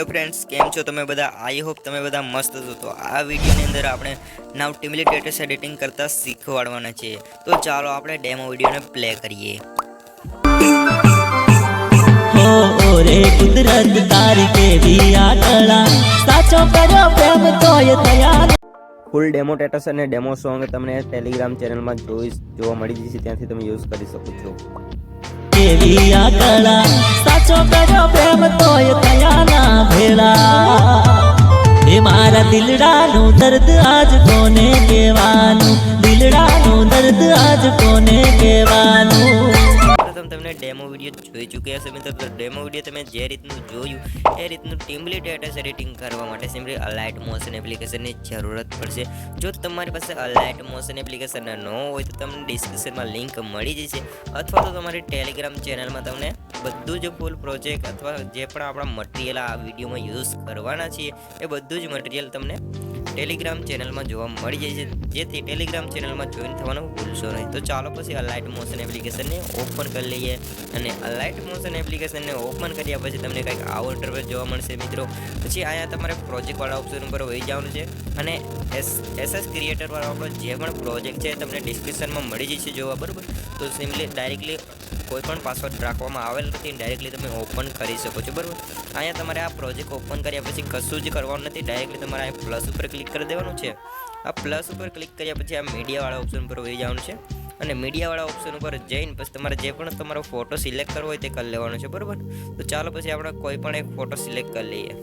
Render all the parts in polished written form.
Hello friends came छो તમે બધા आई होप તમે બધા મસ્ત છો। તો આ વિડિયોની અંદર આપણે નાવ ટીમલી ટેટસ એડિટિંગ કરતા શીખવાડવાના છે। તો ચાલો આપણે ડેમો વિડિયોને પ્લે કરીએ। हो रे कुदरत तारी केवी आटला साचो कर्यो प्रेम तोय थया। ફૂલ ડેમો ટેટસ અને ડેમો સોંગ તમને ટેલિગ્રામ ચેનલમાં જોવા મળી જશે, ત્યાંથી તમે યુઝ કરી શકો છો। केवी आटला साचो कर्यो प्रेम तोय थया ना भेड़ा। ए मारा दिलडाનું दर्द आज कोने कहेवानुं, दिलडाનું दर्द आज कोने कहेवानुं। તમને ડેમો વિડિયો જોઈ ચૂક્યા હશે મિત્રો। તો ડેમો વિડિયો તમે જે રીતનું જોયું એ રીતનું ટીમલી ટેટસ એડિટિંગ કરવા માટે સિમ્પલી અલાઇટ મોશન એપ્લિકેશનની જરૂરત પડશે। જો તમારી પાસે અલાઇટ મોશન એપ્લિકેશન ન હોય તો તમને ડિસ્ક્રિપ્શનમાં લિંક મળી જશે, અથવા તો તમારી ટેલિગ્રામ ચેનલમાં તમને બધું જ ફૂલ પ્રોજેક્ટ અથવા જે પણ આપણા મટીરિયલ આ વિડીયોમાં યુઝ કરવાના છીએ એ બધું જ મટીરિયલ તમને ટેલિગ્રામ ચેનલમાં જોવા મળી જશે, જેથી ટેલિગ્રામ ચેનલમાં જોઈન થવાનું ભૂલશો નહીં। તો ચાલો પછી અલાઇટ મોશન એપ્લિકેશનને ઓપન કરી લઈએ અને અલાઇટ મોશન એપ્લિકેશનને ઓપન કર્યા પછી તમને કંઈક આવો ઇન્ટરફેસ જોવા મળશે મિત્રો। પછી અહીંયા તમારે પ્રોજેક્ટવાળા ઓપ્શન ઉપર વહી જવાનું છે અને એસએસ ક્રિએટરવાળો આપણો જે પણ પ્રોજેક્ટ છે તમને ડિસ્ક્રિપ્શનમાં મળી જશે જોવા, બરાબર। તો સિમ્પલી ડાયરેક્ટલી કોઈ પણ પાસવર્ડ રાખવામાં આવેલ નથી, ડાયરેક્ટલી તમે ઓપન કરી શકો છો, બરાબર। અહીંયા તમારે આ પ્રોજેક્ટ ઓપન કર્યા પછી કશું જ કરવાનું નથી, ડાયરેક્ટલી તમારે આ પ્લસ ઉપર ક્લિક કરી દેવાનું છે। આ પ્લસ ઉપર ક્લિક કર્યા પછી આ મીડિયાવાળા ઓપ્શન પર વહી જવાનું છે અને મીડિયાવાળા ઓપ્શન ઉપર જઈને પછી તમારે જે પણ તમારો ફોટો સિલેક્ટ કરવો હોય તે કરી લેવાનો છે, બરાબર। તો ચાલો પછી આપણે કોઈ પણ એક ફોટો સિલેક્ટ કરી લઈએ।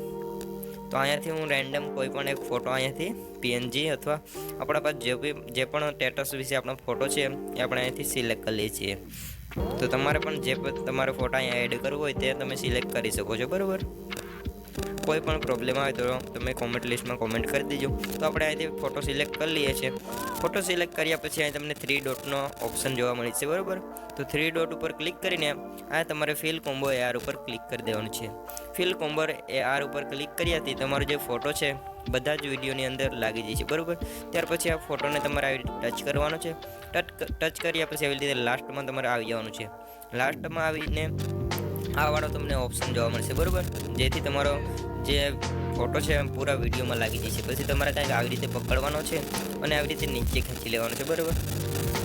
તો અહીંયાથી હું રેન્ડમ કોઈ પણ એક ફોટો અહીંયાથી પીએનજી અથવા આપણા પાસે જે પણ સ્ટેટસ વિશે આપણો ફોટો છે એ આપણે અહીંયાથી સિલેક્ટ કરી લઈએ છીએ। તો તમારે પણ જે તમારો ફોટો અહીંયા એડ કરવો હોય તે તમે સિલેક્ટ કરી શકો છો, બરાબર। કોઈ પણ પ્રોબ્લેમ આવે તો તમે કોમેન્ટ લિસ્ટમાં કોમેન્ટ કરી દેજો। તો આપણે અહીંથી ફોટો સિલેક્ટ કરી લઈએ છીએ। ફોટો સિલેક્ટ કર્યા પછી અહીં તમને 3 ડોટનો ઓપ્શન જોવા મળે છે, બરાબર। તો 3 ડોટ ઉપર ક્લિક કરીને આ તમારે ફિલ કોમ્બો AR ઉપર ક્લિક કરી દેવાનું છે। ફિલ કોમ્બો AR ઉપર ક્લિક કર્યાથી તમારો જે ફોટો છે બધા જ વિડીયોની અંદર લાગી જશે, બરાબર। ત્યાર પછી આ ફોટોને તમારે આવી રીતે ટચ કરવાનો છે। ટચ કર્યા પછી આવી રીતે લાસ્ટમાં તમારે આવી જવાનું છે। લાસ્ટમાં આવીને આ વાળો તમને ઓપ્શન જોવા મળશે, બરાબર, જેથી તમારો જે ફોટો છે પૂરા વિડીયોમાં લાગી જશે। પછી તમારે કંઈક આવી રીતે પકડવાનો છે અને આવી રીતે નીચે ખેંચી લેવાનું છે, બરાબર।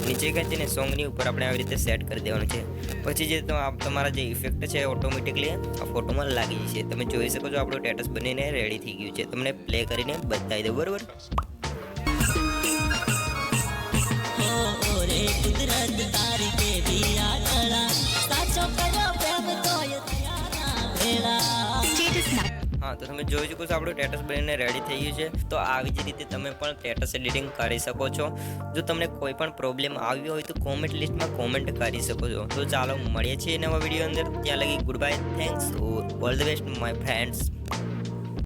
નીચે ખેંચીને સોંગની ઉપર આપણે આવી રીતે સેટ કરી દેવાનું છે। પછી જે તમારા જે ઇફેક્ટ છે ઓટોમેટિકલી આ ફોટોમાં લાગી જશે। તમે જોઈ શકો છો આપણું સ્ટેટસ બનીને રેડી થઈ ગયું છે। તમને પ્લે કરીને બતાવી દઉં, બરાબર। रे कुदरत तारी केवी आटला साचो कर्यो प्रेम तोय थया ना भेड़ा। હા, તો તમે જોઈ શકો છો આપણું સ્ટેટસ બનીને રેડી થઈ ગયું છે। તો આવી જ રીતે તમે પણ સ્ટેટસ એડિટિંગ કરી શકો છો। જો તમને કોઈ પણ પ્રોબ્લેમ આવ્યો હોય તો કોમેન્ટ લિસ્ટમાં કોમેન્ટ કરી શકો છો। તો ચાલો મળીએ છીએ નવા વિડીયો અંદર, ત્યાં લગી good bye, thanks, all the best my friends.